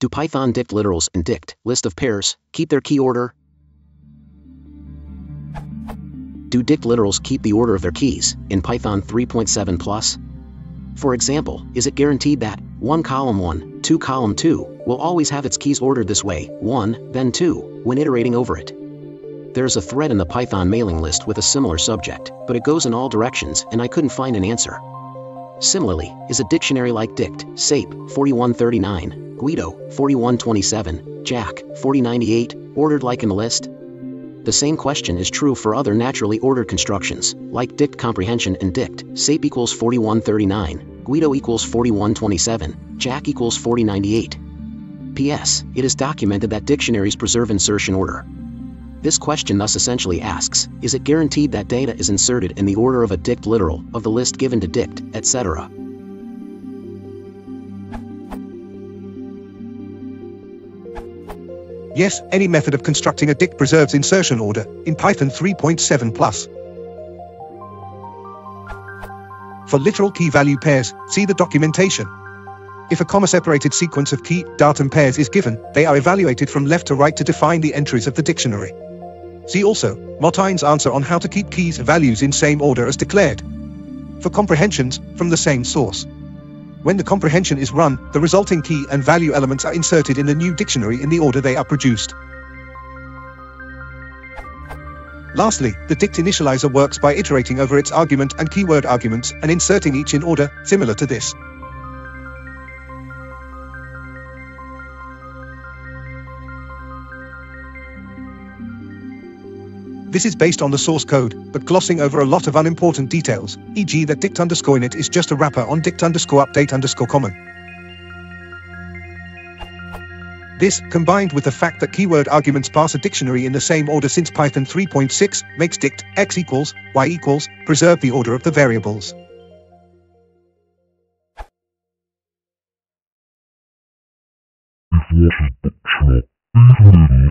Do Python dict literals and dict list of pairs keep their key order? Do dict literals keep the order of their keys in Python 3.7 plus? For example, is it guaranteed that 1 column 1, 2 column 2 will always have its keys ordered this way, 1, then 2, when iterating over it? There's a thread in the Python mailing list with a similar subject, but it goes in all directions and I couldn't find an answer. Similarly, is a dictionary like Dict, SAPE, 4139, Guido, 4127, Jack, 4098, ordered like in the list? The same question is true for other naturally ordered constructions, like Dict comprehension and Dict, SAPE equals 4139, Guido equals 4127, Jack equals 4098. P.S. It is documented that dictionaries preserve insertion order. This question thus essentially asks, is it guaranteed that data is inserted in the order of a dict literal, of the list given to dict, etc.? Yes, any method of constructing a dict preserves insertion order, in Python 3.7 plus. For literal key-value pairs, see the documentation. If a comma-separated sequence of key datum pairs is given, they are evaluated from left to right to define the entries of the dictionary. See also, Motine's answer on how to keep keys values in same order as declared. For comprehensions, from the same source. When the comprehension is run, the resulting key and value elements are inserted in the new dictionary in the order they are produced. Lastly, the dict initializer works by iterating over its argument and keyword arguments and inserting each in order, similar to this. This is based on the source code, but glossing over a lot of unimportant details, e.g. that dict_init is just a wrapper on dict_update_common. This, combined with the fact that keyword arguments pass a dictionary in the same order since Python 3.6, makes dict x equals, y equals, preserve the order of the variables. If what is bookshop,